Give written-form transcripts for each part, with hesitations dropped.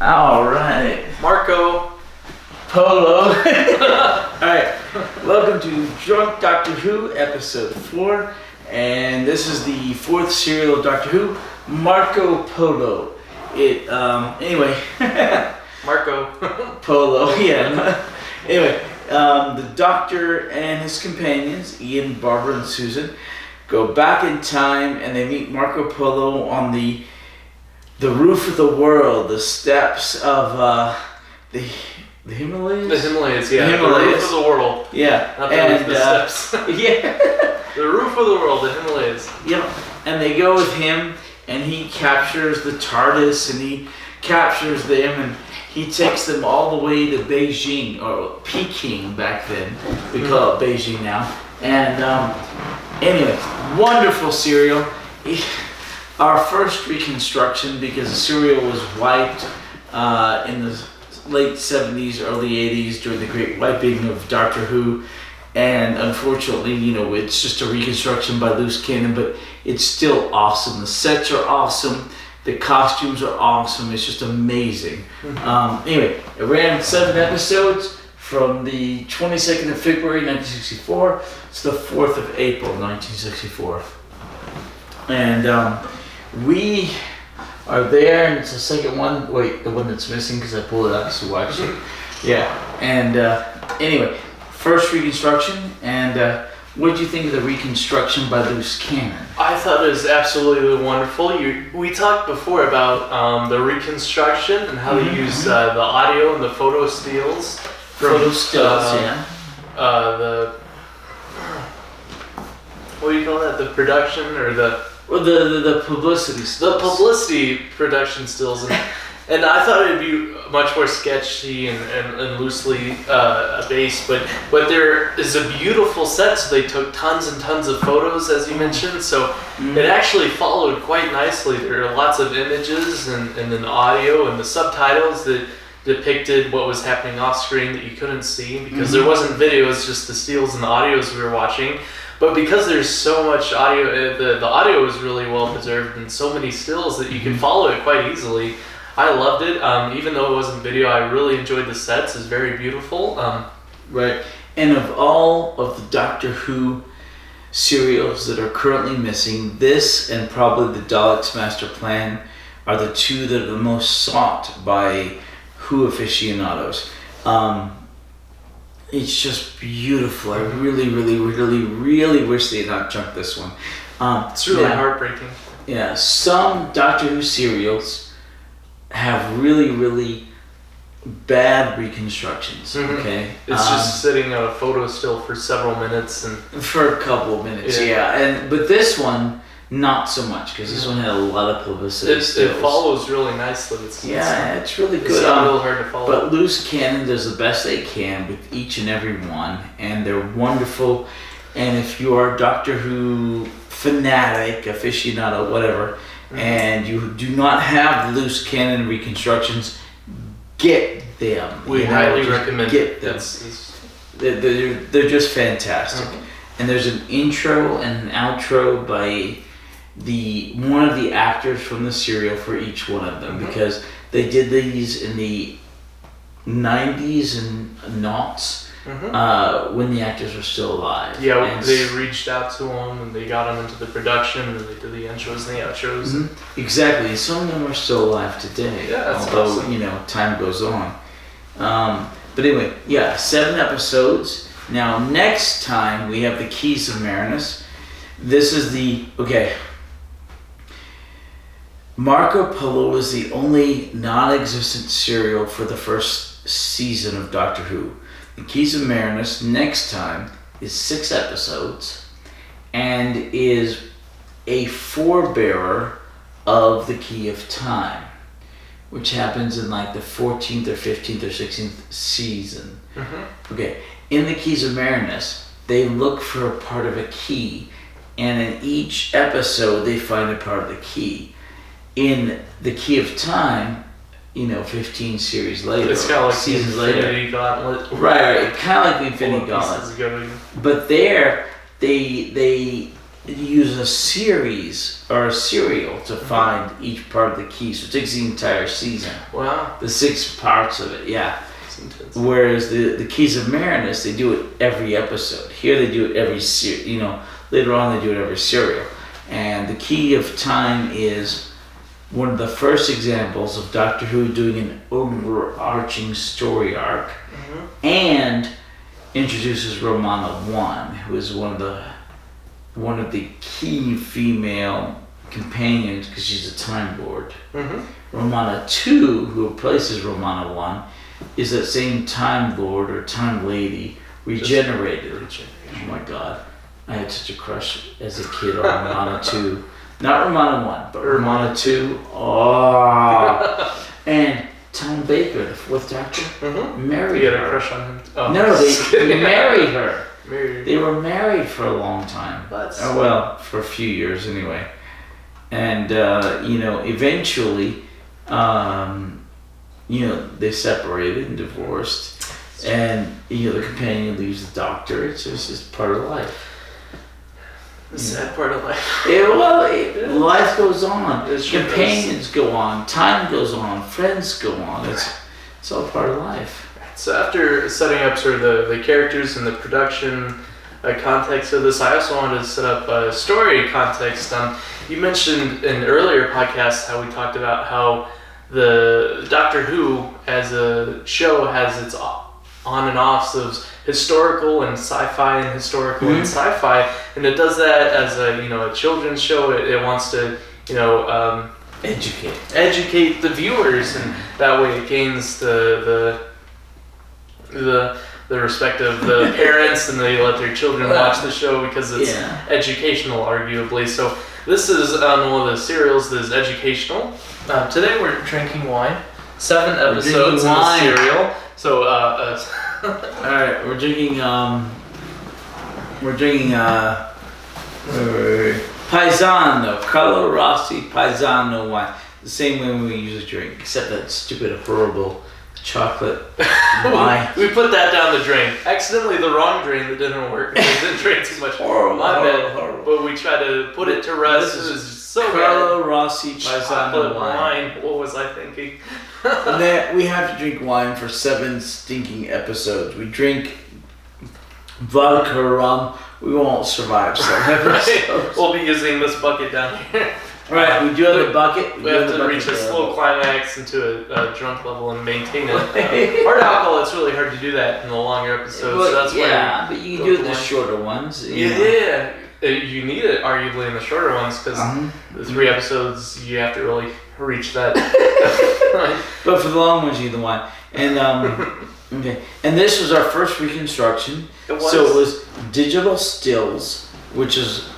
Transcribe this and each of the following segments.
All right. Marco. Polo. All right. Welcome to Drunk Doctor Who, episode 4. And this is the 4th serial of Doctor Who, Marco Polo. Anyway. Marco. Polo, yeah. Anyway, the Doctor and his companions, Ian, Barbara, and Susan, go back in time and they meet Marco Polo on the roof of the world, the steps of the Himalayas? The Himalayas, yeah. The Himalayas. The roof of the world. Yeah. Not the roof of the steps. Yeah. The roof of the world, the Himalayas. Yep. And they go with him and he captures the TARDIS and he captures them and he takes them all the way to Beijing, or Peking back then. We call it Beijing now. And anyway, wonderful serial. Our first reconstruction, because the serial was wiped in the late 70s, early 80s during the great wiping of Doctor Who. And unfortunately, it's just a reconstruction by loose cannon, but it's still awesome. The sets are awesome. The costumes are awesome. It's just amazing. Anyway, it ran 7 episodes from the 22nd of February 1964 to the 4th of April 1964. And we are there, and it's the second one. Wait, the one that's missing because I pulled it out to watch it. Yeah. And anyway, first reconstruction. And what did you think of the reconstruction by loose cannon? I thought it was absolutely wonderful. We talked before about the reconstruction and how they use the audio and the photo stills. Photo stills, yeah. What do you call that? The production or the... Well, the publicity stills. The publicity production stills. And I thought it'd be much more sketchy and loosely based, but there is a beautiful set, so they took tons and tons of photos, as you mentioned, so it actually followed quite nicely. There are lots of images and then audio and the subtitles that depicted what was happening off screen that you couldn't see, because there wasn't video, it's just the stills and the audios we were watching. But because there's so much audio, the audio was really well preserved and so many stills that you can follow it quite easily. I loved it. Even though it wasn't video, I really enjoyed the sets. It's very beautiful. Right. And of all of the Doctor Who serials that are currently missing, this and probably the Daleks' Master Plan are the two that are the most sought by Who aficionados. It's just beautiful. I really, really, really, really wish they had not junked this one. It's really heartbreaking. Yeah, some Doctor Who serials have really, really bad reconstructions. Okay, it's just sitting on a photo still for several minutes and for a couple of minutes. Yeah, but this one not so much, because this one had a lot of publicity. It follows really nicely. It's really good. It's not real hard to follow. But Loose Cannon does the best they can with each and every one, and they're wonderful. And if you are a Doctor Who fanatic, aficionado, whatever, and you do not have Loose Cannon reconstructions, get them. We highly recommend get them. They're just fantastic. And there's an intro and an outro by one of the actors from the serial for each one of them, because they did these in the 90s and noughts when the actors were still alive. Yeah, and they reached out to them and they got them into the production and they did the intros and the outros. Exactly. Some of them are still alive today. Yeah, that's although awesome. Time goes on. But anyway, 7 episodes. Now next time we have the Keys of Marinus. This is Marco Polo was the only non-existent serial for the first season of Doctor Who. The Keys of Marinus next time is 6 episodes and is a forebearer of the Key of Time, which happens in like the 14th or 15th or 16th season. In the Keys of Marinus, they look for a part of a key, and in each episode they find a part of the key. In the Key of Time, 15 series later, it's kind of like seasons the later. Infinity Gauntlet. Right, kind of like the Infinity Gauntlet. But there, they use a series or a serial to find each part of the key. So it takes the entire season. Wow. The 6 parts of it, yeah. That's intense. Whereas the Keys of Marinus, they do it every episode. Here they do it every later on they do it every serial. And the Key of Time is one of the first examples of Doctor Who doing an overarching story arc, and introduces Romana 1, who is one of the key female companions because she's a Time Lord. Romana 2, who replaces Romana 1, is that same Time Lord or Time Lady regenerated. Oh my God, I had such a crush as a kid on Romana 2. Not Romana 1, but Romana 2. Oh. And Tom Baker, the 4th Doctor, married her. You had a crush on him? Oh, No, they married her. Married. They were married for a long time. Well, For a few years anyway. And, eventually, they separated and divorced. And, the companion leaves the Doctor. It's just part of life. the sad part of life. Life goes on. Sure Companions go on. Time goes on. Friends go on. It's all part of life. So after setting up sort of the characters and the production context of this, I also wanted to set up a story context. You mentioned in earlier podcasts how we talked about how the Doctor Who as a show has its on and offs of historical and sci-fi and historical and sci-fi, and it does that as a children's show. It wants to educate the viewers, and that way it gains the respect of the parents, and they let their children watch the show because it's educational, arguably. So this is one of the serials that is educational. Today we're drinking wine. 7 episodes in the serial. So all right, we're drinking Paisano, Carlo Rossi Paisano wine. The same way we usually drink, except that stupid, horrible chocolate wine. we put that down the drain. Accidentally the wrong drain that didn't work. We didn't drink too much. My bad. But we tried to put it to rest. This is so Carlo Rossi Paisano wine. What was I thinking? And then we have to drink wine for 7 stinking episodes. We drink vodka rum. We won't survive 7 episodes. We'll be using this bucket down here. Right, we do have a bucket. We have to reach a slow climax into a drunk level and maintain it. Hard alcohol, it's really hard to do that in the longer episodes. Well, so that's why but you can do it in the shorter ones. Yeah. You need it arguably in the shorter ones because the 3 episodes you have to really reach that. But for the long ones, you need the wine. And okay. And this was our first reconstruction. It was. So it was digital stills, which was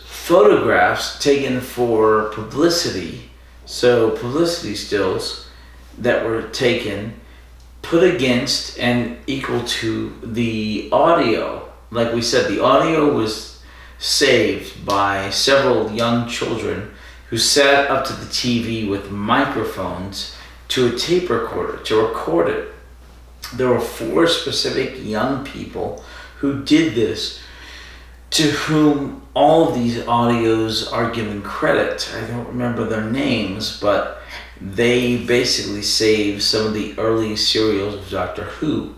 photographs taken for publicity. So publicity stills that were taken, put against and equal to the audio. Like we said, the audio was saved by several young children who sat up to the TV with microphones to a tape recorder to record it. There were 4 specific young people who did this, to whom all of these audios are given credit. I don't remember their names, but they basically saved some of the early serials of Doctor Who.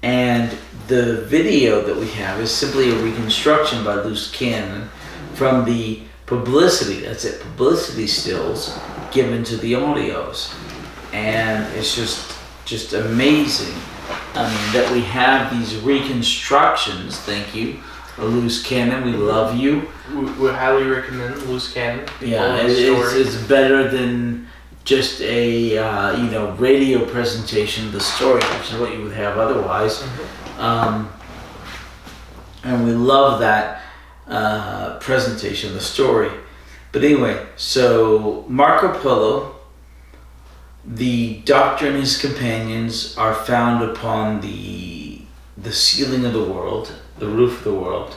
And the video that we have is simply a reconstruction by loose cannon from the publicity, publicity stills given to the audios. And it's just amazing that we have these reconstructions. Thank you, Loose Cannon. We love you. We highly recommend Loose Cannon. Yeah, it's better than just a radio presentation of the story, which is what you would have otherwise. And we love that presentation of the story. But anyway, so Marco Polo, the Doctor and his companions are found upon the ceiling of the world, the roof of the world,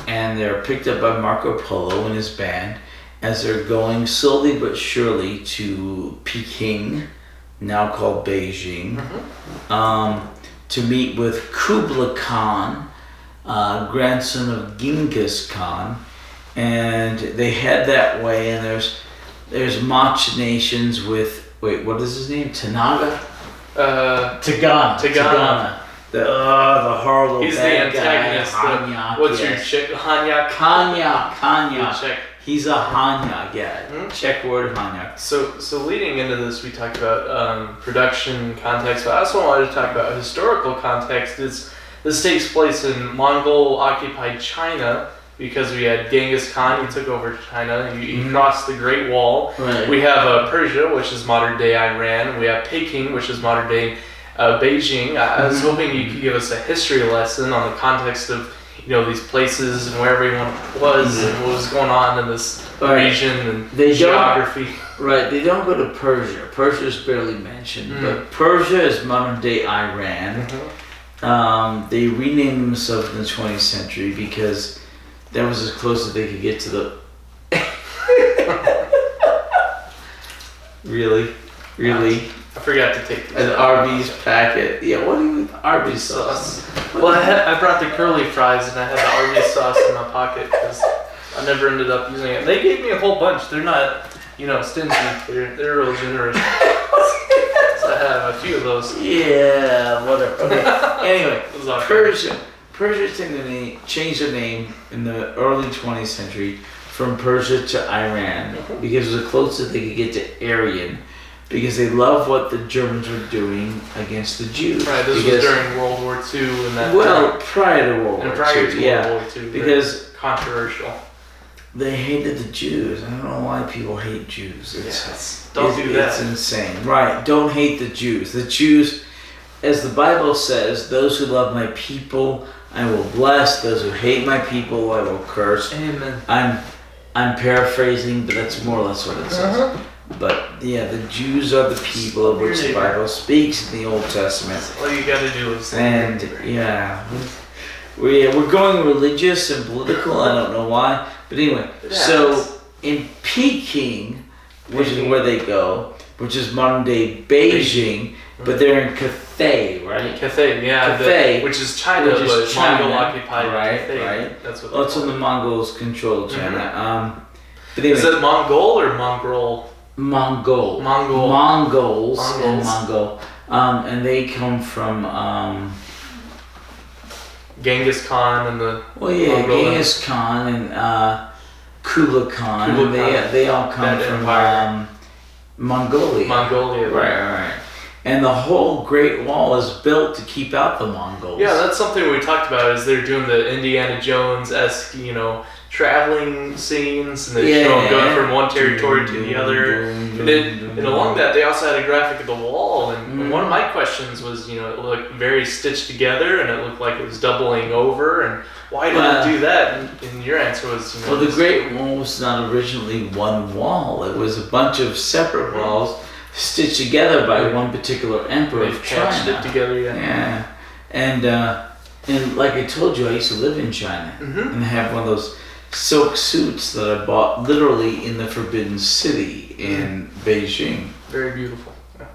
and they're picked up by Marco Polo and his band as they're going slowly but surely to Peking, now called Beijing, to meet with Kublai Khan, grandson of Genghis Khan, and they head that way. And there's machinations with what is his name? Tagana. The horrible He's bad the antagonist. Hanyak, What's yes. your Czech? Hanyak? Hanyak. Czech. He's a Hanyak, yeah. Czech word Hanyak. So leading into this, we talked about production context, but I also wanted to talk about historical context. This takes place in Mongol-occupied China, because we had Genghis Khan, he took over China, he crossed the Great Wall. Right. We have Persia, which is modern-day Iran. We have Peking, which is modern-day Beijing. I was hoping you could give us a history lesson on the context of these places and where everyone was and what was going on in this region and geography. Right, they don't go to Persia. Persia is barely mentioned, but Persia is modern-day Iran. They renamed themselves in the 20th century because that was as close as they could get to the... Really? I forgot to take an Arby's packet. Yeah, what do you mean Arby's sauce? Well, I brought the curly fries and I had the Arby's sauce in my pocket because I never ended up using it. They gave me a whole bunch. They're not, stingy. They're real generous. So I have a few of those. Yeah, whatever. Okay. Anyway, Persia. Persia changed their name in the early 20th century from Persia to Iran because it was the closest they could get to Aryan. Because they love what the Germans were doing against the Jews. Right, this was during World War II and that. Well, prior to World War II. Prior to World War II. Because controversial. They hated the Jews. I don't know why people hate Jews. Don't do that. It's insane. Right, don't hate the Jews. The Jews, as the Bible says, those who love my people, I will bless. Those who hate my people, I will curse. Amen. I'm paraphrasing, but that's more or less what it says. But yeah, the Jews are the people of which the Bible speaks in the Old Testament. All you gotta do is... And yeah, we're going religious and political. I don't know why, but anyway. So in Peking, which is where they go, which is modern day Beijing, but they're in Cathay, right? Cathay, yeah. Cathay, which is China, but Mongol occupied. Right. That's what. That's when the Mongols controlled China. But anyway, is it Mongol or Mongrel? Mongols and Mongol, and they come from Genghis Khan and the Genghis Khan and Kublai Khan. They all come from Mongolia. Right. And the whole Great Wall is built to keep out the Mongols. Yeah, that's something we talked about. Is they're doing the Indiana Jones-esque, traveling scenes, and they show them going from one territory to the other. And along that, they also had a graphic of the wall. And one of my questions was, it looked very stitched together, and it looked like it was doubling over. And why did it do that? And your answer was, well, the Great Wall was not originally one wall. It was a bunch of separate walls stitched together by one particular emperor of China. Patched it together, yeah. And like I told you, I used to live in China, and I have one of those silk suits that I bought literally in the Forbidden City in Beijing. Very beautiful. Yeah.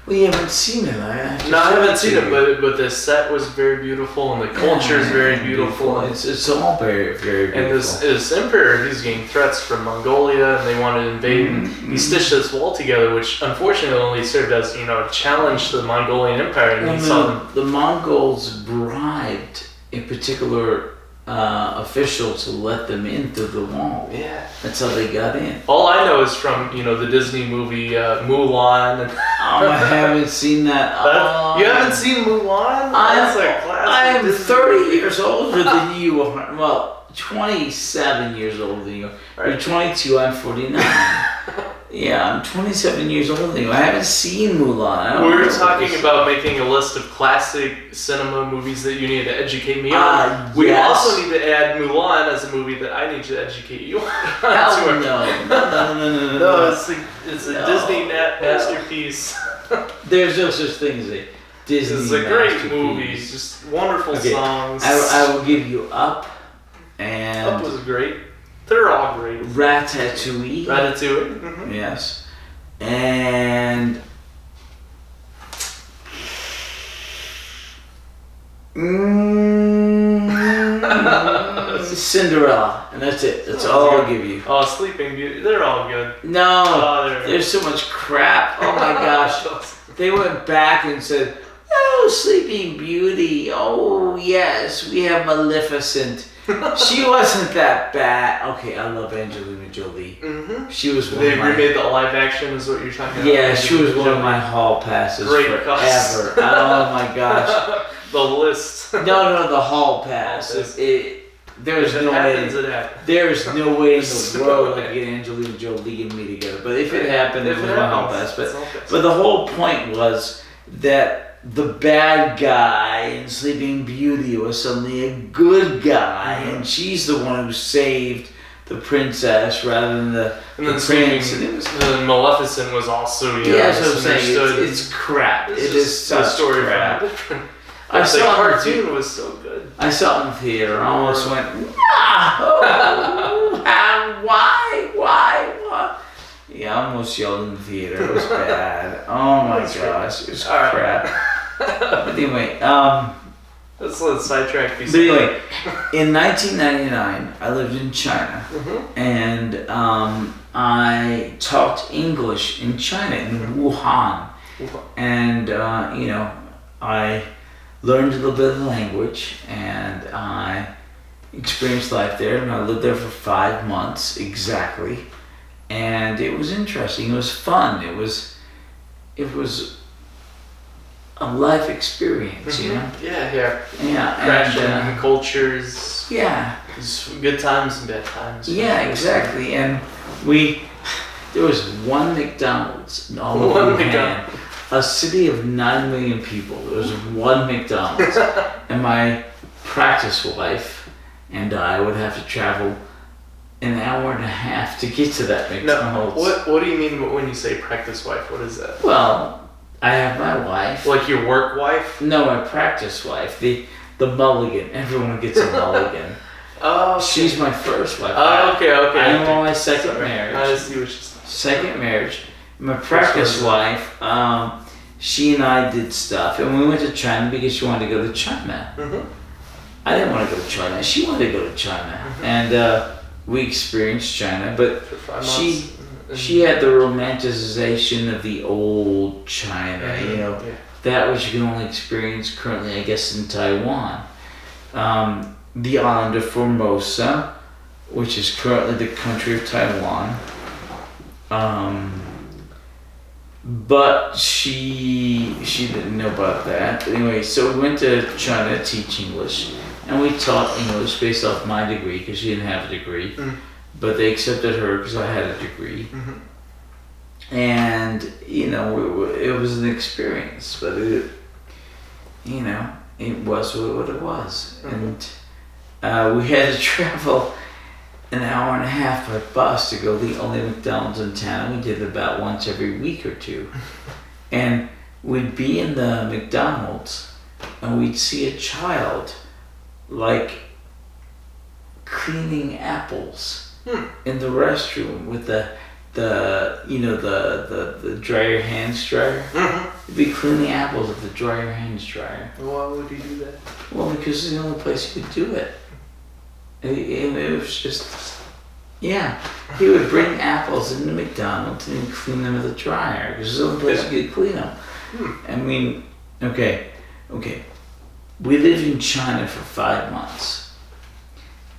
Well, you haven't seen it. I haven't seen it, but the set was very beautiful, and the culture is very beautiful. It's all very, very beautiful. And this emperor, he's getting threats from Mongolia, and they want to invade. And he stitched this wall together, which unfortunately only served as a challenge to the Mongolian Empire. And the Mongols bribed a particular official to let them in through the wall. Yeah, that's how they got in. All I know is from the Disney movie Mulan. And I haven't seen that. You haven't seen Mulan? I am 30 years older than you are. Well, 27 years older than you. Right. You're 22. I'm 49. Yeah, I'm 27 years older than you. I haven't seen Mulan. We're talking about making a list of classic cinema movies that you need to educate me on. We also need to add Mulan as a movie that I need to educate you on. No, it's a Disney masterpiece. There's no such thing as a Disney masterpiece. It's a great movie. Just wonderful songs. I will give you Up. And Up was great. They're all great. Ratatouille. Mm-hmm. Yes. And Cinderella, and that's it. That's all I'll give you. Oh, Sleeping Beauty. They're all good. No, Oh, there's so much crap. Oh my gosh. They went back and said, "Oh, Sleeping Beauty. Oh yes, we have Maleficent. She wasn't that bad." Okay, I love Angelina Jolie. Mm-hmm. She was one They of my, remade the live action, is what you're talking about. yeah, she was one of my hall passes Great forever. cast. Oh my gosh. The list. No, the hall pass. Hall pass. There's If it no happens, way. it happens. There's no way in the So world I bad. could get Angelina Jolie and me together. But if it happened, it If was it my hall happens, pass. it's hall pass. But the whole point was that the bad guy in Sleeping Beauty was suddenly a good guy, and she's the one who saved the princess rather than the And then prince. And it was, Maleficent was also, yeah, that's what I'm saying. misunderstood. It's crap. It's It just is the such story crap. from a different. I The saw it in the cartoon was so good. I saw it in the theater. I almost went, no! Why? Yeah, I almost yelled in the theater. It was bad. Oh my gosh, it was All right. crap. But anyway, Let's sidetrack. but anyway, in 1999, I lived in China, and I taught English in China, in Wuhan, and I learned a little bit of the language, and I experienced life there, and I lived there for 5 months exactly, and it was interesting. It was fun. It was a life experience, you know. Yeah. Yeah, Crashing and cultures. yeah, It's good times and bad times. yeah, exactly. And there was one McDonald's in all of One Wuhan. A city of 9 million people. There was one McDonald's, and my practice wife and I would have to travel an hour and a half to get to that McDonald's. No, what do you mean when you say practice wife? What is that? Well, I have my wife. Like your work wife? No, my practice wife. The mulligan. Everyone gets a mulligan. Oh, okay. She's my first wife. Oh, okay. I'm on my second Sorry. marriage. I see what she's saying. Second marriage. My practice wife, she and I did stuff, and we went to China because she wanted to go to China. I didn't want to go to China. She wanted to go to China, and we experienced China. But For 5 she months. she had the romanticization of the old China. You know, that which you can only experience currently, I guess, in Taiwan. The island of Formosa, which is currently the country of Taiwan. But she didn't know about that. But anyway, so we went to China to teach English, and we taught English based off my degree because she didn't have a degree, but they accepted her because I had a degree. And it was an experience, but it was what it was, and we had to travel an hour and a half by bus to go to the only McDonald's in town. We did it about once every week or two. And we'd be in the McDonald's and we'd see a child like cleaning apples in the restroom with the dry your hands dryer. He'd be cleaning apples with the dry your hands dryer. Why would he do that? Well, because it's the only place you could do it. It was just, yeah. He would bring apples into McDonald's and he'd clean them with a dryer because it's the only place you could clean them. I mean, okay. We lived in China for 5 months.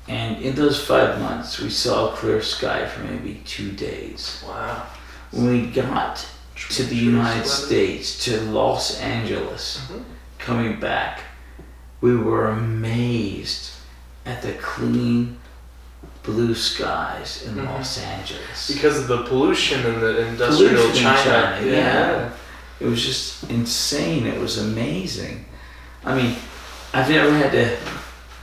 And in those 5 months, we saw a clear sky for maybe 2 days. Wow. When we got to the United States, to Los Angeles, coming back, we were amazed at the clean blue skies in Los Angeles. Because of the pollution and the industrial In China. Yeah. It was just insane. It was amazing. I mean, I've never had to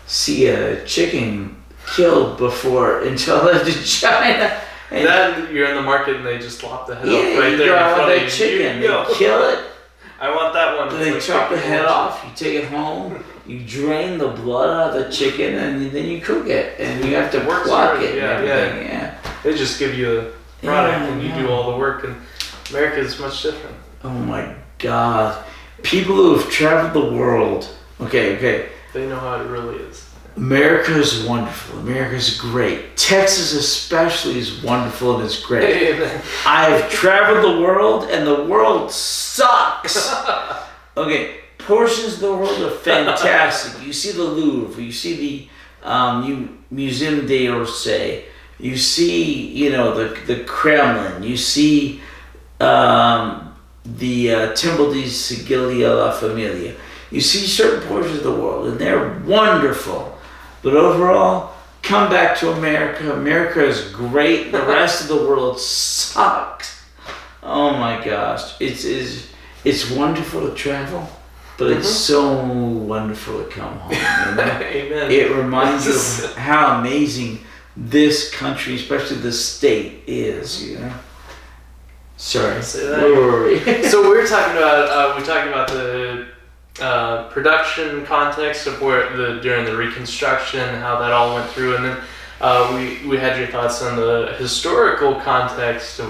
see a chicken killed before until I lived in China. And Then you're in the market and they just lop the head off yeah, right you there go in out front with of that you. chicken, Here you go. they kill it, I want that one. they It's chop the like head off, you take it home, you drain the blood out of the chicken, and then you cook it, and you have to Works pluck hard, it and yeah, everything, yeah. They just give you a product and you Yeah. do all the work. And America is much different. Oh my God. People who have traveled the world, okay, They know how it really is. America is wonderful. America is great. Texas especially is wonderful and is great. Amen. I've traveled the world and the world sucks. Okay, portions of the world are fantastic. You see the Louvre, you see the Museum d'Orsay, you see, the Kremlin, you see the Temple di Sigillia La Familia. You see certain portions of the world and they're wonderful. But overall, come back to America. America is great. The rest of the world sucks. Oh my gosh. It's wonderful to travel, but it's so wonderful to come home. Amen. It reminds you of how amazing this country, especially the state, is, Sorry. Say that. So we talked about the production context of during the Reconstruction, how that all went through, and then we had your thoughts on the historical context of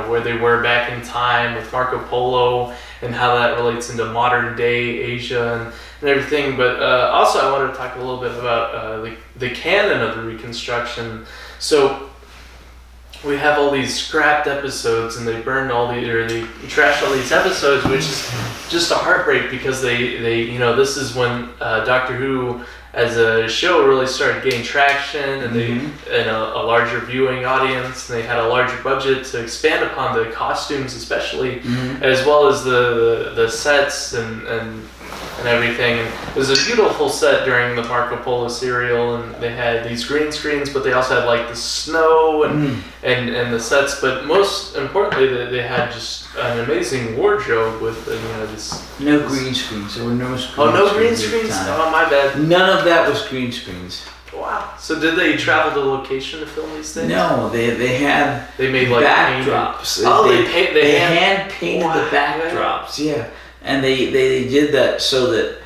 where they were back in time with Marco Polo and how that relates into modern day Asia and everything. But also I wanted to talk a little bit about the canon of the Reconstruction. So we have all these scrapped episodes, and they trashed all these episodes, which is just a heartbreak because they this is when Doctor Who as a show really started getting traction, and and a larger viewing audience, and they had a larger budget to expand upon the costumes, especially as well as the sets and everything. And it was a beautiful set during the Marco Polo serial, and they had these green screens, but they also had like the snow and the sets. But most importantly, they had just an amazing wardrobe with no green screens. There were no screens. Oh, no green screens. Oh, my bad. None of that was green screens. Wow. So did they travel to location to film these things? No, they made like backdrops. They hand painted the backdrops. Yeah. And they did that so that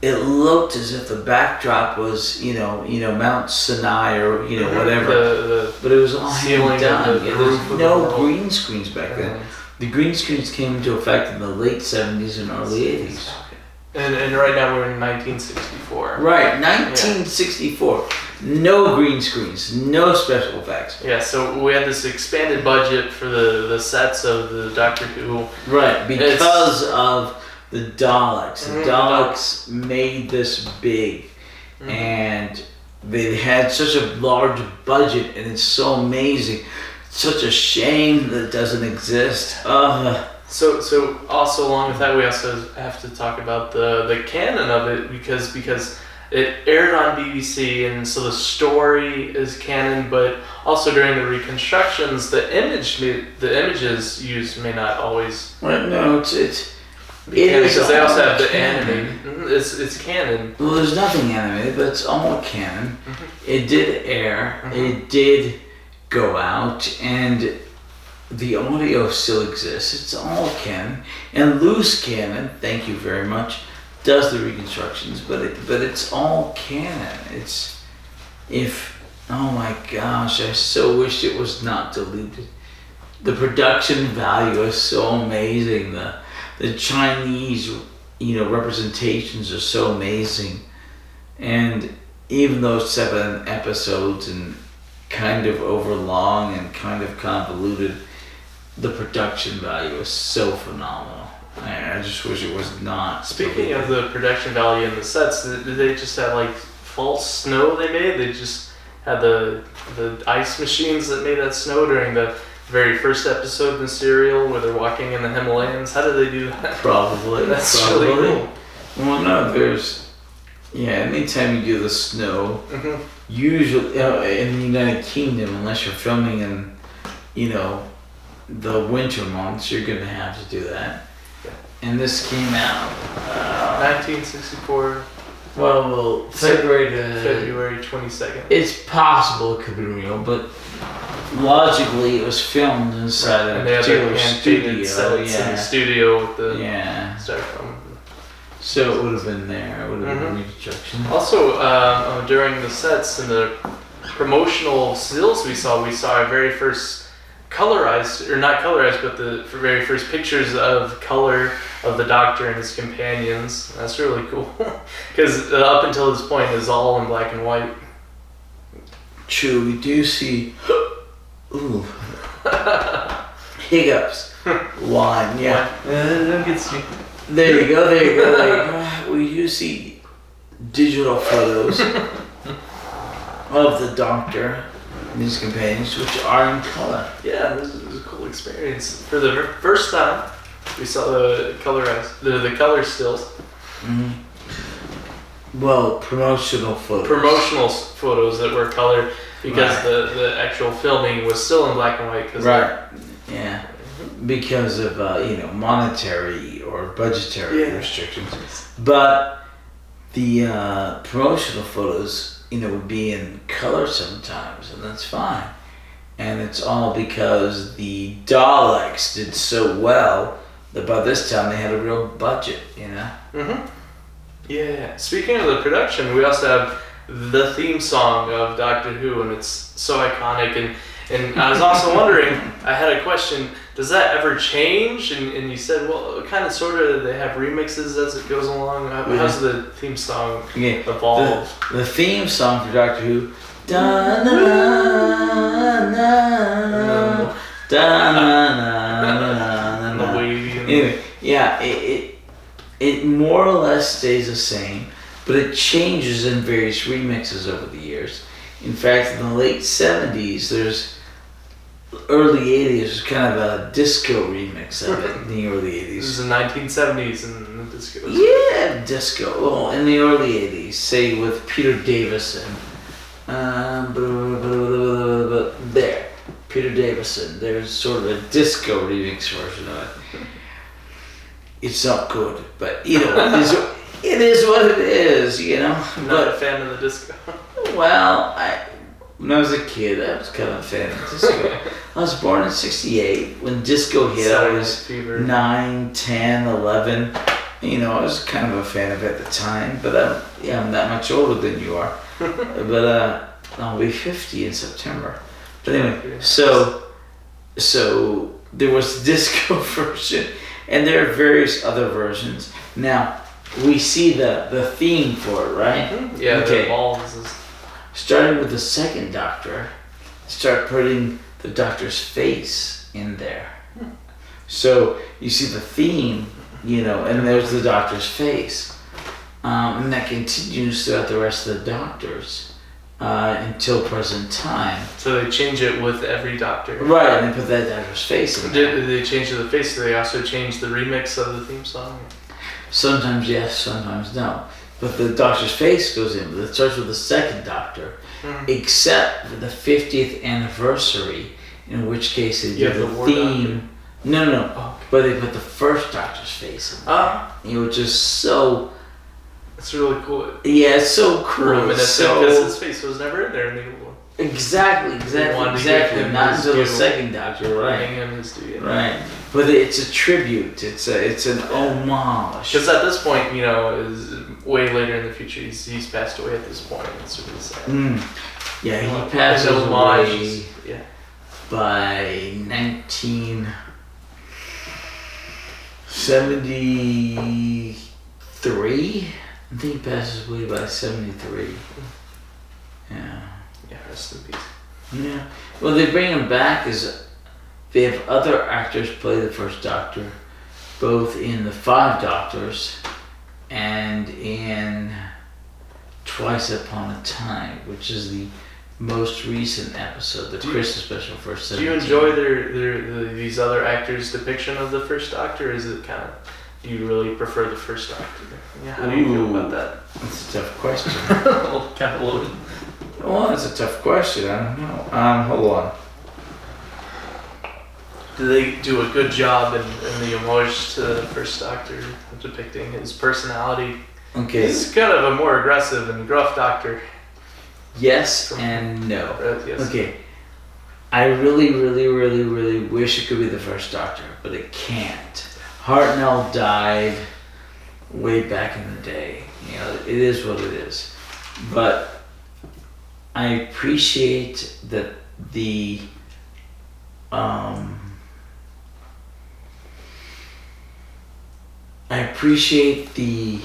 it looked as if the backdrop was Mount Sinai or whatever. But it was all hand done. There was no green screens back then. The green screens came into effect in the late 70s and early 80s. And right now we're in 1964. Right, 1964. No green screens, no special effects. Yeah, so we had this expanded budget for the sets of the Doctor Who. Right, because of the Daleks. The Daleks made this big, and they had such a large budget, and it's so amazing. Such a shame that it doesn't exist. So also along with that, we also have to talk about the canon of it because it aired on BBC, and so the story is canon, but also during the reconstructions, the images used may not always. Well, no, it because they also have the animated. It's canon. Well, there's nothing animated, but it's all canon. It did air. It did go out, and the audio still exists. It's all canon, and loose canon. Thank you very much. Does the reconstructions, but it's all canon. Oh my gosh, I so wish it was not deleted. The production value is so amazing. The Chinese representations are so amazing, and even though 7 episodes and kind of overlong and kind of convoluted, the production value is so phenomenal. I just wish it was not. Speaking of the production value in the sets, did they just have like false snow they made? They just had the ice machines that made that snow during the very first episode in the serial where they're walking in the Himalayas. How did they do that? Probably. That's really cool. Well, no, anytime you do the snow, usually in the United Kingdom, unless you're filming in, the winter months, you're going to have to do that. And this came out 1964. Well, February 22nd. It's possible it could be real, but logically it was filmed inside a particular studio. Sets in the studio with the styrofoam. So it would have been there. It would have been reconstruction. Also, during the sets and the promotional stills we saw our very first colorized, or not colorized, but the very first pictures of color of the Doctor and his companions. That's really cool. Because up until this point, it's all in black and white. True, we do see... Ooh. Hiccups. Wine, yeah. That gets you. There you go. We do see digital photos of the Doctor and his companions, which are in color. Yeah, this is a cool experience. For the first time, we saw the colorized, the color stills. Mm-hmm. Well, promotional photos. Promotional photos that were colored because the actual filming was still in black and white. Right. Yeah. Because of monetary or budgetary restrictions. But the promotional photos, would be in color sometimes, and that's fine. And it's all because the Daleks did so well that by this time they had a real budget, Mm-hmm. Yeah. Speaking of the production, we also have the theme song of Doctor Who, and it's so iconic. And I was also wondering, I had a question, does that ever change? And you said, well, kind of, sort of, they have remixes as it goes along. How's the theme song evolve? The theme song for Doctor Who, da-na-na-na, da-na-na-na-na. Anyway, yeah, it more or less stays the same, but it changes in various remixes over the years. In fact, in the late 70s, early 80s was kind of a disco remix of it in the early 80s. This is the 1970s and the disco. Yeah, disco. Well, in the early 80s, say with Peter Davison. There, Peter Davison. There's sort of a disco remix version of it. It's not good, but it is what it is, I'm not a fan of the disco. Well, when I was a kid, I was kind of a fan of disco. I was born in '68. When disco hit, I was 9, 10, 11. I was kind of a fan of it at the time. But I'm that much older than you are. But I'll be 50 in September. But anyway, so there was the disco version, and there are various other versions. Now we see the theme for it, right? Mm-hmm. Yeah. Okay. The balls. Starting with the second Doctor, start putting the Doctor's face in there. So you see the theme, and there's the Doctor's face. And that continues throughout the rest of the Doctors until present time. So they change it with every Doctor. Right, and they put that Doctor's face in there. Did they change the face? Do they also change the remix of the theme song? Sometimes yes, sometimes no. But the Doctor's face goes in. But it starts with the second Doctor, except for the 50th anniversary, in which case they do the theme. No. Oh, okay. But they put the first Doctor's face in, which is so. It's really cool. Yeah, it's so cool. Because his face was never in there in the old one. Exactly. Not until the second Doctor, right? Right. But it's a tribute. It's an homage. Because at this point, is way later in the future. He's passed away at this point. It's really sad. Yeah, he passed away by 1973. I think he passes away by 73. Yeah. Yeah, rest in peace. Yeah. Well, they bring him back as they have other actors play the first Doctor, both in the 5 Doctors and in Twice Upon a Time, which is the most recent episode, the Christmas special for 17. Do you enjoy these other actors' depiction of the first Doctor, or is it kind of, do you really prefer the first Doctor? Yeah, how do you feel about that? That's a tough question. Kind of loaded. Well, that's a tough question. I don't know. Hold on. Do they do a good job in the homage to the first Doctor, depicting his personality? Okay. He's kind of a more aggressive and gruff Doctor. Yes and no. Yes. Okay. I really, really, really, really wish it could be the first Doctor, but it can't. Hartnell died way back in the day. It is what it is. But I appreciate that the I appreciate the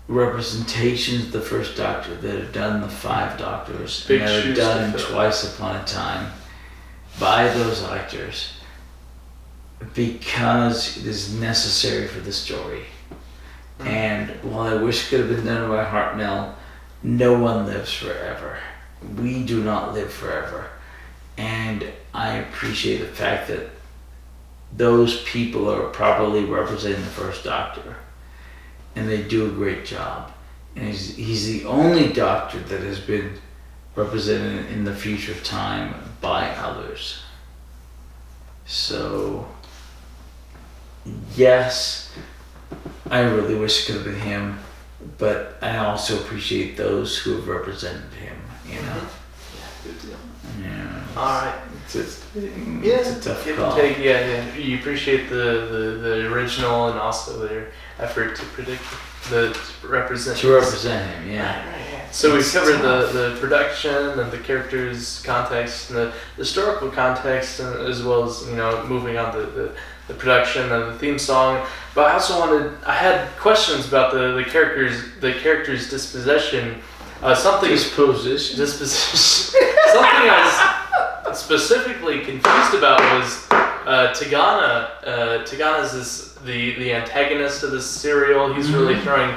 representations of the first Doctor that are done, the 5 Doctors, Big and that are shoes done to fill. twice upon a time by those actors because it is necessary for the story. And while I wish it could have been done by Hartnell, no one lives forever. We do not live forever. And I appreciate the fact that those people are properly representing the first Doctor. And they do a great job. And he's the only Doctor that has been represented in the future of time by others. So, yes, I really wish it could have been him, but I also appreciate those who have represented him, you know? Yeah, good deal. Yeah. Alright. It's a tough Give call. and take, yeah. You appreciate the original and also their effort to represent. To represent him, yeah. Right. So we've It's covered tough. the production and the characters' context and the historical context, and as well as moving on to the production and the theme song. But I also I had questions about the characters' disposition. Disposition. Something I was specifically confused about was Tagana. Tagana's the antagonist of this serial. He's really throwing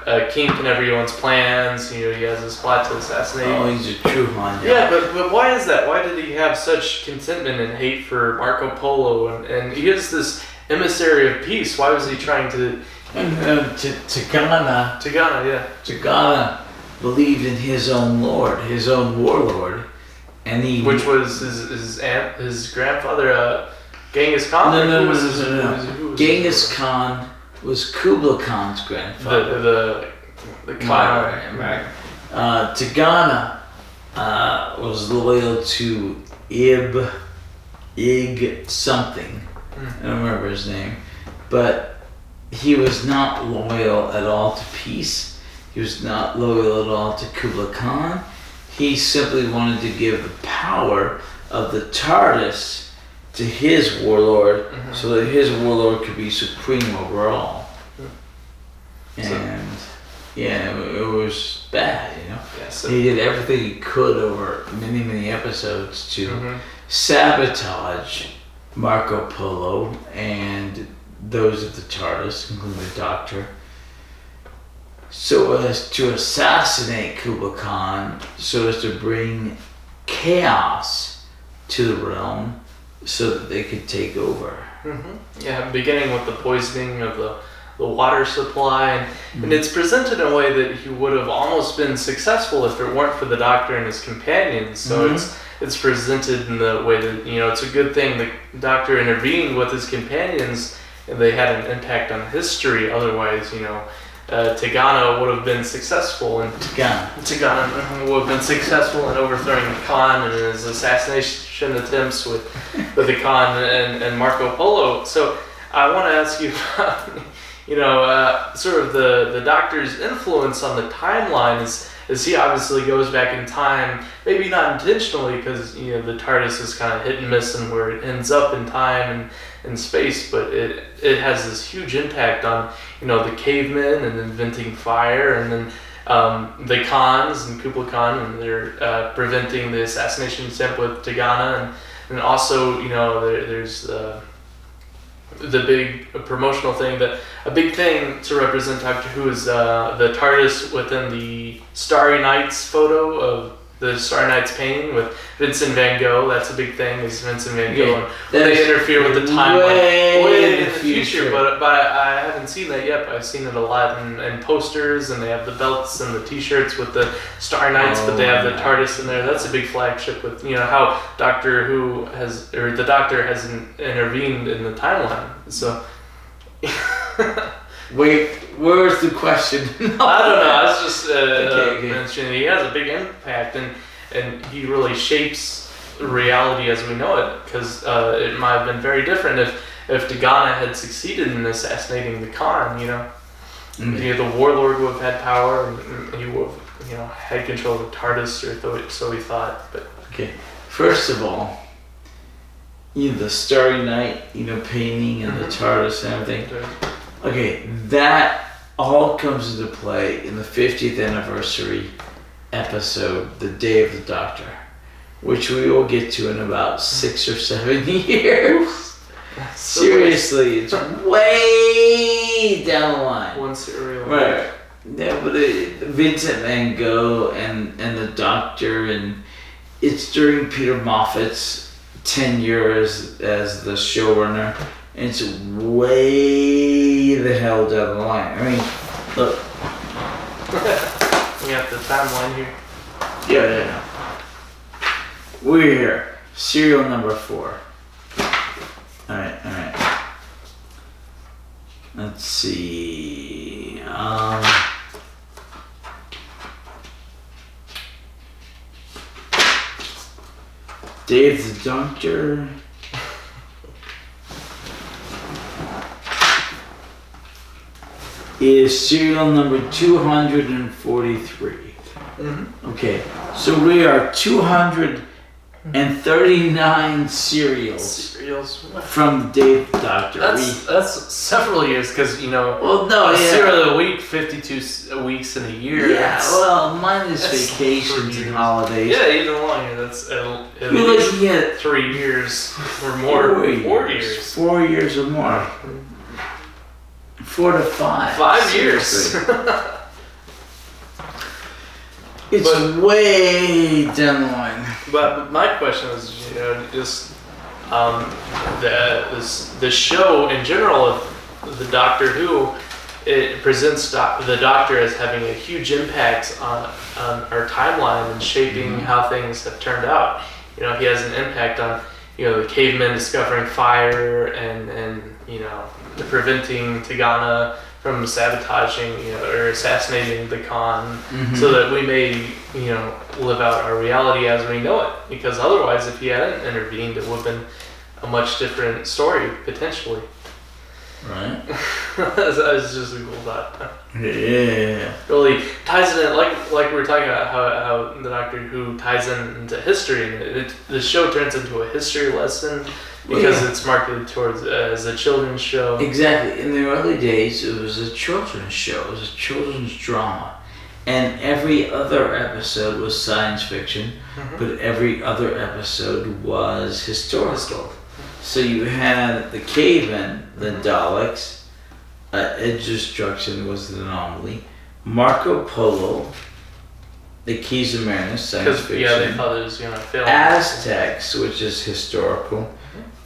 a kink in everyone's plans. He has this plot to assassinate. Oh, he's a true Hanya. Yeah, but why is that? Why did he have such contentment and hate for Marco Polo? And he is this emissary of peace. Why was he trying to... Tagana Tagana, yeah. believed in his own lord, his own warlord, and he... Which was his grandfather, Genghis Khan? No. Genghis Khan was Kublai Khan's grandfather. The Khan. Right. Tagana was loyal to Ig something. I don't remember his name. But he was not loyal at all to peace. He was not loyal at all to Kublai Khan. He simply wanted to give the power of the TARDIS to his warlord, so that his warlord could be supreme over all. And it was bad, Yeah, so He did everything he could over many, many episodes to sabotage Marco Polo and those of the TARDIS, including the Doctor, so as to assassinate Kublai Khan, so as to bring chaos to the realm, so that they could take over. Yeah, beginning with the poisoning of the water supply, and it's presented in a way that he would have almost been successful if it weren't for the Doctor and his companions. So it's presented in the way that it's a good thing the Doctor intervened with his companions, and they had an impact on history. Otherwise, Tagana would have been successful, and Tagana would have been successful in overthrowing the Khan and his assassination attempts with the Khan and Marco Polo. So I want to ask you about, sort of the Doctor's influence on the timeline as he obviously goes back in time, maybe not intentionally, because the TARDIS is kind of hit and miss and where it ends up in time and space, but it has this huge impact on the cavemen and inventing fire, and then the Khans and Kublai Khan, and they're preventing the assassination attempt with Tagana, and also there's the big promotional thing, that a big thing to represent Doctor Who is the TARDIS within the Starry Nights photo of the Starry Nights painting with Vincent van Gogh. That's a big thing, is Vincent van Gogh. And they interfere with the timeline way in the future. But I haven't seen that yet, but I've seen it a lot in posters, and they have the belts and the t-shirts with the Starry Nights, but they have the TARDIS in there. That's a big flagship with, how the Doctor has intervened in the timeline. So... Wait, where's the question? I don't know. I was just Okay. mentioning he has a big impact, and he really shapes reality as we know it. Because it might have been very different if Tagana had succeeded in assassinating the Khan. The warlord would have had power, and he would have had control of the TARDIS, or so he thought. But Okay, first of all, the Starry Night, painting and the TARDIS and everything. Okay, that all comes into play in the 50th anniversary episode, The Day of the Doctor, which we will get to in about 6 or 7 years. Seriously, it's way down the line. One serial. Right. Yeah, but Vincent Van Gogh and the Doctor, and it's during Peter Moffat's tenure as the showrunner, and it's way the hell down the line. I mean, look. We got the timeline here. Yeah. We're here. Serial number 4. Alright. Let's see. Dave the Doctor. Is serial number 243. Okay, so we are 239 serials from the Day of the Doctor. That's several years because Well, no, a serial a week, 52 weeks in a year. Yeah, well, minus vacations and holidays. Yeah, even longer. That's at You're least looking at 3 years or more. 4 years. 4 years or more. 4 to 5. 5 years. It's way down the line. But my question is, just the show in general of the Doctor Who, it presents the Doctor as having a huge impact on our timeline and shaping how things have turned out. He has an impact on the cavemen discovering fire and preventing Tigana from sabotaging, or assassinating the Khan, so that we may, live out our reality as we know it. Because otherwise, if he hadn't intervened, it would have been a much different story, potentially. Right. That's just a cool thought. Yeah. Really ties in, like we were talking about how the Doctor Who ties into history, and the show turns into a history lesson. Because it's marketed towards as a children's show. Exactly. In the early days, it was a children's show. It was a children's drama. And every other episode was science fiction, but every other episode was historical. So you had the Cavemen, the Daleks, Edge Destruction was the anomaly, Marco Polo, the Keys of Marinus, science fiction. Yeah, they thought it was going to fail. Aztecs, which is historical.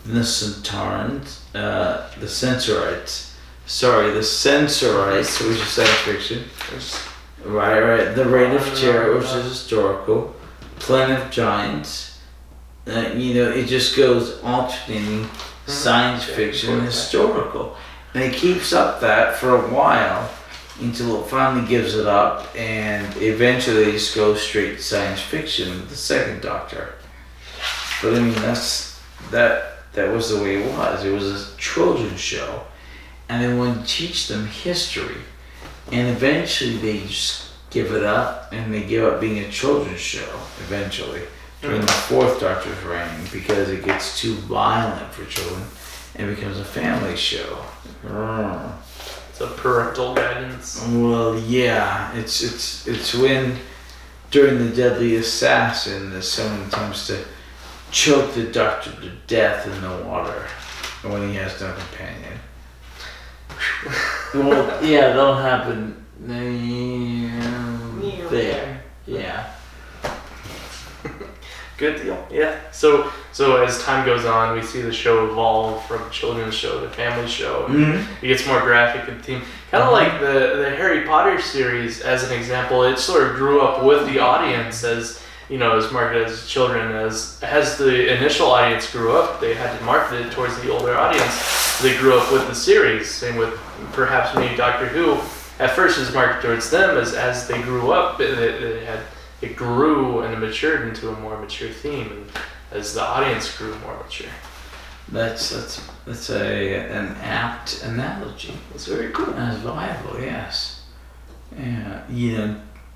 The Centaurans, the Censorites, which is science fiction. Right. The Reign of Terror, which is historical. Planet of Giants. It just goes alternating science fiction and historical. And it keeps up that for a while until it finally gives it up, and eventually just goes straight to science fiction with the second Doctor. But I mean, that was the way it was. It was a children's show, and they wanted to teach them history, and eventually they just give it up, and they give up being a children's show eventually during the 4th Doctor's reign, because it gets too violent for children and becomes a family show. It's a parental guidance. Well, yeah, it's when during the Deadly Assassin, someone attempts to choke the Doctor to death in the water when he has no companion. Well, yeah, that'll happen there. Yeah. Good deal. Yeah. So as time goes on, we see the show evolve from a children's show to family show. It gets more graphic and theme. Kind of like the Harry Potter series, as an example. It sort of grew up with the audience as marketed as children. As the initial audience grew up, they had to market it towards the older audience. They grew up with the series. Same with perhaps maybe Doctor Who. At first, it was marketed towards them. As they grew up, it grew and matured into a more mature theme, and as the audience grew more mature. That's an apt analogy. It's very cool. That's viable, yes. Yeah,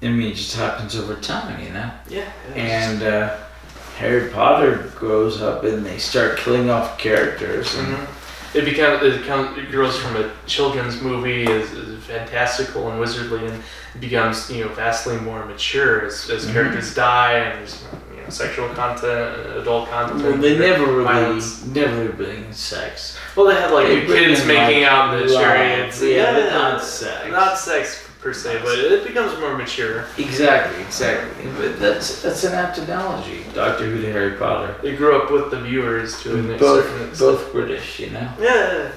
I mean, it just happens over time, Yeah. And Harry Potter grows up and they start killing off characters. And It grows from a children's movie is fantastical and wizardly, and it becomes vastly more mature as characters die and there's sexual content, adult content. Well, they never violence. really bring in sex. Well, they had They bring kids in, making out in the love. chariots. Yeah, but not sex. Not sex per se, but it becomes more mature. Exactly. But that's an apt analogy. Doctor Who to Harry Potter. They grew up with the viewers to a certain extent. Both British, Yeah.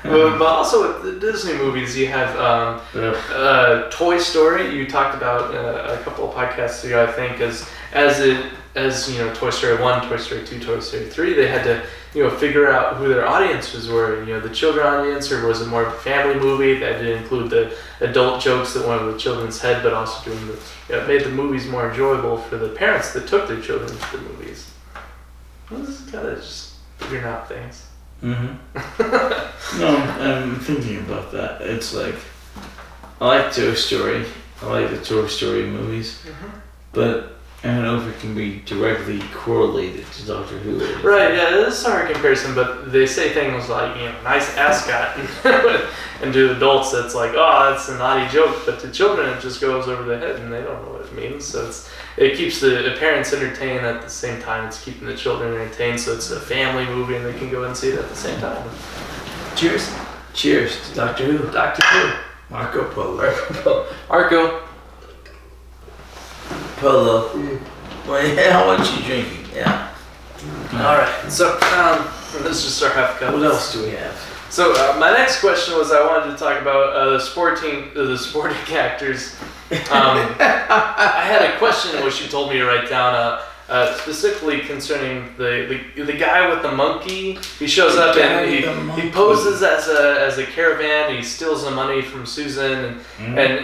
But also with the Disney movies, you have Toy Story. You talked about a couple of podcasts ago, I think, as Toy Story 1, Toy Story 2, Toy Story 3, they had to figure out who their audiences were. The children audience, or was it more of a family movie that did include the adult jokes that went with the children's head, but also doing it made the movies more enjoyable for the parents that took their children to the movies. Well, this is kind of just figuring out things. No, I'm thinking about that. It's like, I like Toy Story. I like the Toy Story movies. But I don't know if it can be directly correlated to Doctor Who. Right, yeah, this is a hard comparison, but they say things like, nice ascot. And to adults, it's like, oh, that's a naughty joke. But to children, it just goes over the head and they don't know what it means. So it keeps the parents entertained at the same time. It's keeping the children entertained. So it's a family movie and they can go and see it at the same time. Cheers. Cheers to Doctor Who. Doctor Who. Marco Polo. Arco. Polo. Well, how much you drinking? Yeah. Alright, so let's just start half cup. What else do we have? So my next question was I wanted to talk about the sporting actors. I had a question which you told me to write down, specifically concerning the guy with the monkey. He shows up and he poses as a caravan. He steals the money from Susan and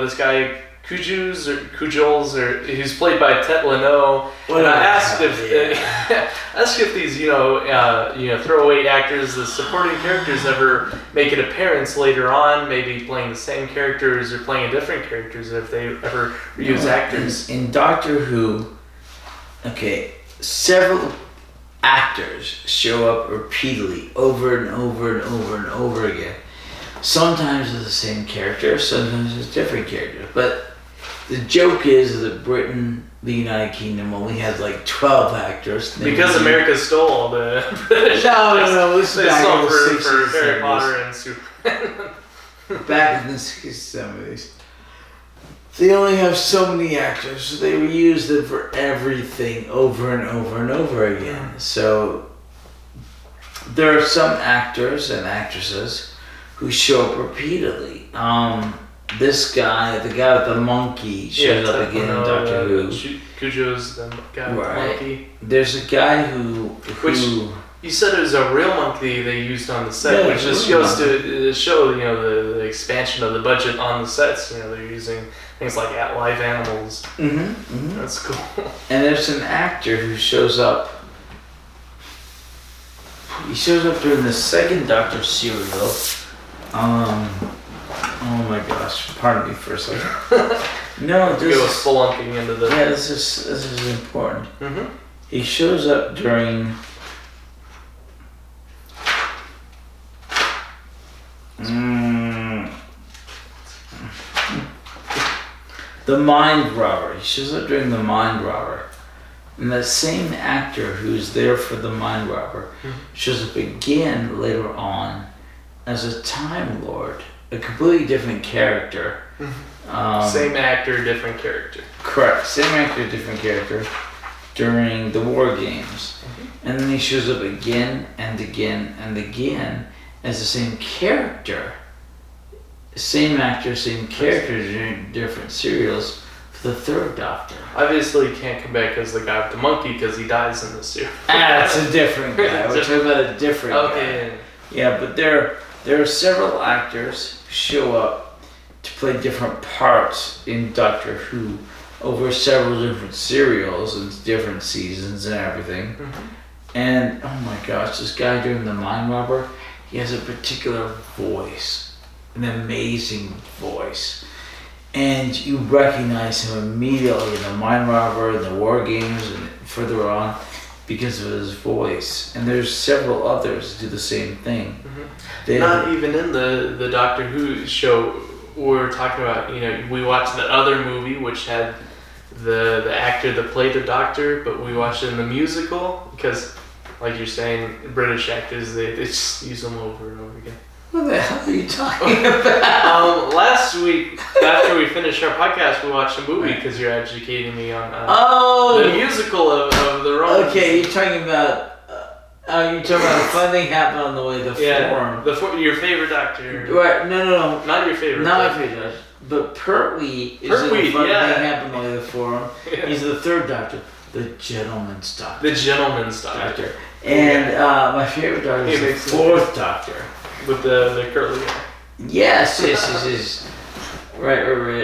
this guy Cujoles, or he's played by Tet Leno. And I asked if these throwaway actors, the supporting characters, ever make an appearance later on, maybe playing the same characters or playing different characters, if they ever use actors. In Doctor Who, several actors show up repeatedly over and over and over and over again. Sometimes it's the same character, sometimes it's different characters. But the joke is that Britain, the United Kingdom, only has like 12 actors. Because America stole all the No, this is back in the 60s, for Harry Potter and Superman. Back in the 60s, 70s. They only have so many actors, so they reuse them for everything over and over and over again. So there are some actors and actresses who show up repeatedly. This guy, the guy with the monkey, shows up again in Doctor Who. Cujo's the guy with the monkey. There's a guy who you said it was a real monkey they used on the set, which just goes to show the expansion of the budget on the sets. They're using things like live animals. That's cool. And there's an actor who shows up. He shows up during the second Doctor serial. Oh my gosh! Pardon me for a second. No, this go is spelunking into the. Yeah, this is important. He shows up during. The Mind Robber. He shows up during The Mind Robber. And that same actor who's there for The Mind Robber shows up again later on as a Time Lord. A completely different character. Same actor, different character. Correct. Same actor, different character during the War Games. And then he shows up again and again and again as the same character. Same actor, same character during different serials for the third Doctor. Obviously, he can't come back as the guy with the monkey because he dies in the series. It's a different guy. We're talking about a different guy. Yeah, but there are several actors who show up to play different parts in Doctor Who over several different serials and different seasons and everything. And oh my gosh, this guy doing the Mind Robber, he has a particular voice, an amazing voice. and you recognize him immediately in the Mind Robber and the War Games and further on because of his voice. And there's several others that do the same thing. Not even in the Doctor Who show. We're talking about, we watched that other movie which had the actor that played the Doctor, but we watched it in the musical because, like you're saying, British actors, they just use them over and over again. What the hell are you talking about? Last week, after we finished our podcast, we watched a movie because you're educating me on the musical of the Romans. Okay, you're talking about a fun thing happened on the way to the forum. Your favorite Doctor. Right? No. Not your favorite. Not my favorite. But Pertwee is a fun thing happened on the way to the forum. Yeah. He's the third Doctor, the Gentleman's Doctor. The Gentleman's Doctor. And my favorite Doctor is the fourth Doctor. With the curly hair. Yes. Right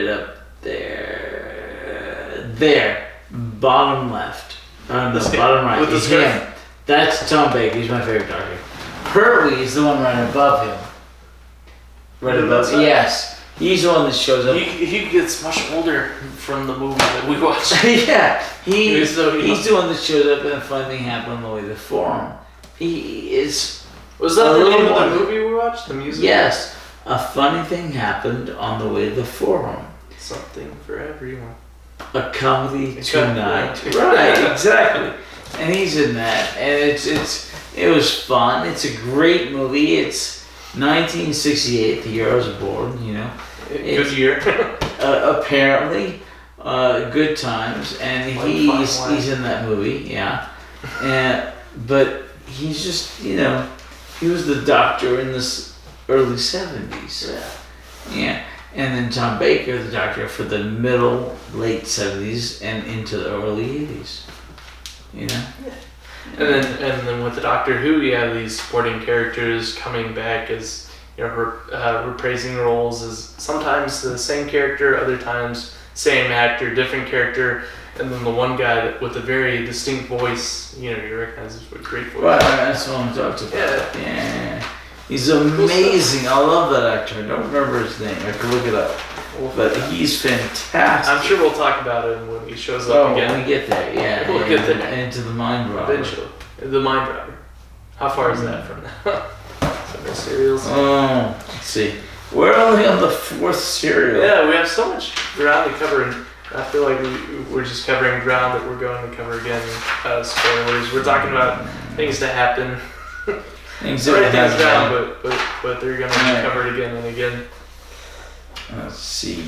up there. There. Bottom left. Bottom right. With the scarf. That's Tom Baker. He's my favorite Doctor. Pertwee is the one right above him. Right above him. Yes. He's the one that shows up. He gets much older from the movie that we watched. Yeah. He's the one that shows up in a fun thing happened on the way to the forum. He is... Was that the name of the movie we watched? The music? Yes. A funny thing happened on the way to the forum. Something for everyone. A comedy tonight. Right, exactly. And he's in that. And it was fun. It's a great movie. It's 1968, the year I was born, Good year. Apparently. Good times. And he's in that movie, yeah. But he's just, he was the Doctor in the early 70s. Yeah. And then Tom Baker, the Doctor for the late 70s and into the early 80s. Yeah. And then with the Doctor Who, you have these supporting characters coming back as, reprising roles as sometimes the same character, other times same actor, different character. And then the one guy with a very distinct voice, you recognize his great voice. Right, that's what I'm talking about. Yeah. He's amazing. I love that actor. I don't remember his name. I can look it up. But he's fantastic. I'm sure we'll talk about it when he shows up again. When we get there, yeah. We'll get there. Into the Mind Robber. Eventually. The Mind Robber. How far is that from now? Some serials. Oh, let's see. We're only on the fourth serial. Yeah, we have so much ground to cover. And I feel like we're just covering ground that we're going to cover again. Spoilers. We're talking about things to happen. Things that happen. But they're going to be covered again and again. Let's see.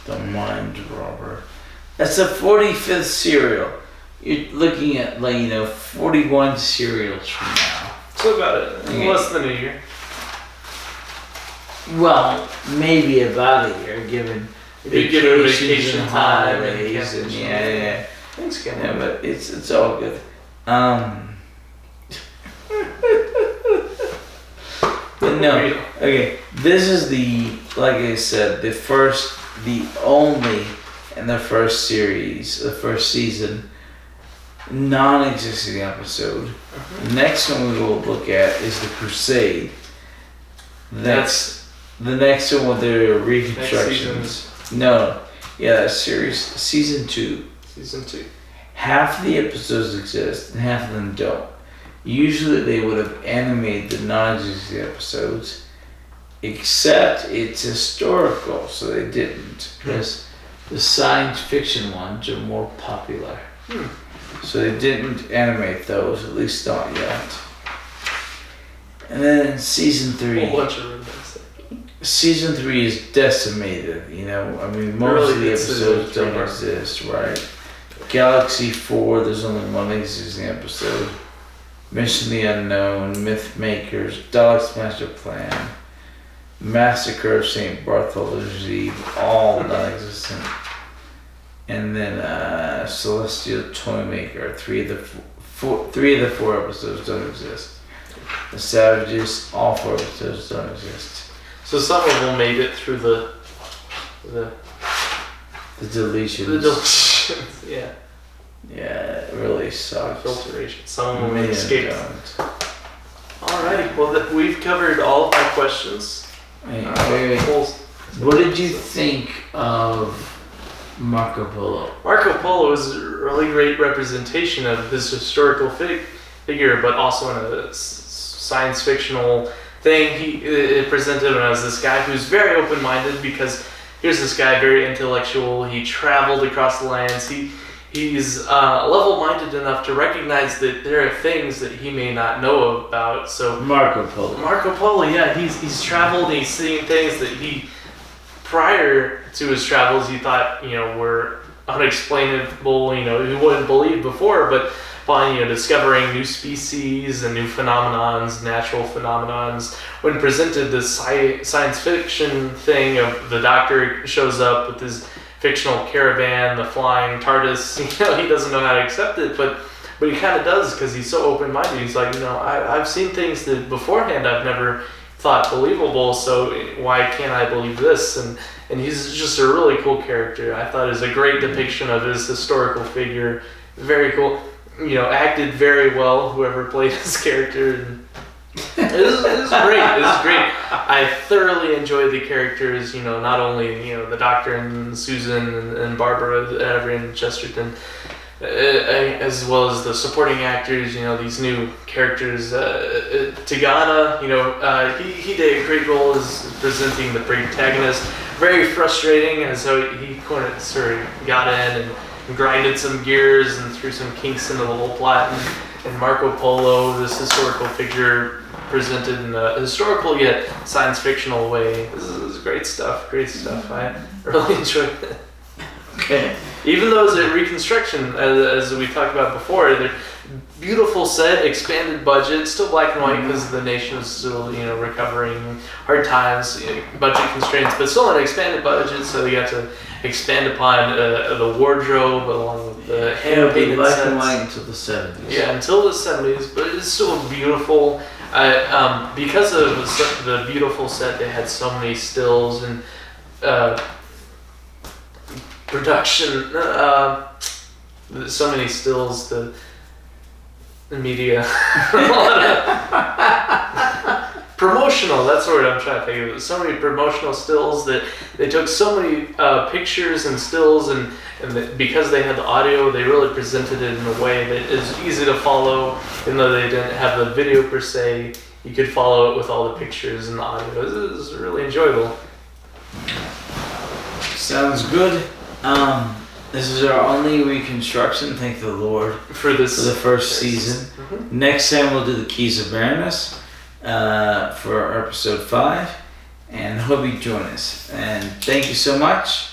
The Mind Robber. That's the 45th serial. You're looking at 41 serials from now. So about it. Less than a year. Well, maybe about a year, given vacation time and yeah. Thanks, Ken. Yeah, but it's all good. But no, okay. This is like I said, the only, and the first series, the first season, non-existing episode. The next one we will look at is the Crusade. That's the next one with their reconstructions. That's season 2. Season 2. Half of the episodes exist and half of them don't. Usually they would have animated the non-existing episodes, except it's historical, so they didn't. Because the science fiction ones are more popular. So they didn't animate those, at least not yet. And then season 3. Season 3 is decimated, most of the episodes don't exist, right? Galaxy 4, there's only one existing episode. Mission the Unknown, Myth Makers, Dalek's Master Plan, Massacre of St. Bartholomew's Eve, all non-existent. And then Celestial Toymaker, three of the four episodes don't exist. The Savages, all 4 episodes don't exist. So some of them made it through the deletions. The deletions, yeah. Yeah, it really sucks. Filtration. Some of them escaped. Alrighty, well we've covered all of my questions. Wait. What did you think of Marco Polo? Marco Polo is a really great representation of this historical figure, but also in a science fictional thing. It presented him as this guy who's very open-minded, because here's this guy, very intellectual. He traveled across the lands. He's level-minded enough to recognize that there are things that he may not know about. So Marco Polo, yeah, he's traveled. He's seen things that prior to his travels, he thought were unexplainable. He wouldn't believe before, but by discovering new species and new phenomenons, natural phenomenons, when presented this science fiction thing of the Doctor shows up with his fictional caravan, the flying TARDIS, he doesn't know how to accept it, but he kind of does, because he's so open-minded. He's like, I've seen things that beforehand I've never thought believable, so why can't I believe this? And he's just a really cool character. I thought it was a great depiction of his historical figure. Very cool. Acted very well, whoever played his character. It was great. It was great. I thoroughly enjoyed the characters, not only, the Doctor and Susan and Barbara, Avery Chesterton, as well as the supporting actors, these new characters. Tagana, he did a great role as presenting the protagonist. Very frustrating, as though he sort of got in and grinded some gears and threw some kinks into the whole plot. And Marco Polo, this historical figure, presented in a historical yet science fictional way. This is great stuff. Great stuff. I really enjoyed it. Okay. Even though it's a reconstruction, as we talked about before, the beautiful set, expanded budget, still black and white because the nation was still, recovering, hard times, budget constraints, but still an expanded budget, so they got to expand upon the wardrobe along with the hand-painted black sets. and white until the 70s. Yeah, until the 70s, but it's still beautiful. Because of the beautiful set, they had so many stills and production, so many stills, the media, promotional, that's the word I'm trying to think of. So many promotional stills that they took so many pictures and stills, and because they had the audio, they really presented it in a way that is easy to follow. Even though they didn't have the video per se, you could follow it with all the pictures and the audio. It was really enjoyable. Sounds good. This is our only reconstruction, thank the Lord, for the first season. Mm-hmm. Next time we'll do the Keys of Baroness for our episode 5, and hope you join us. And thank you so much.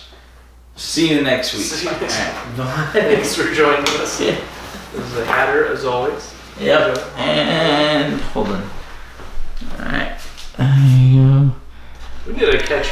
See you next week. See you next week. Bye. Thanks for joining us. Yeah. This is the Hatter, as always. Yep. And hold on. All right. There you go. We did a catch.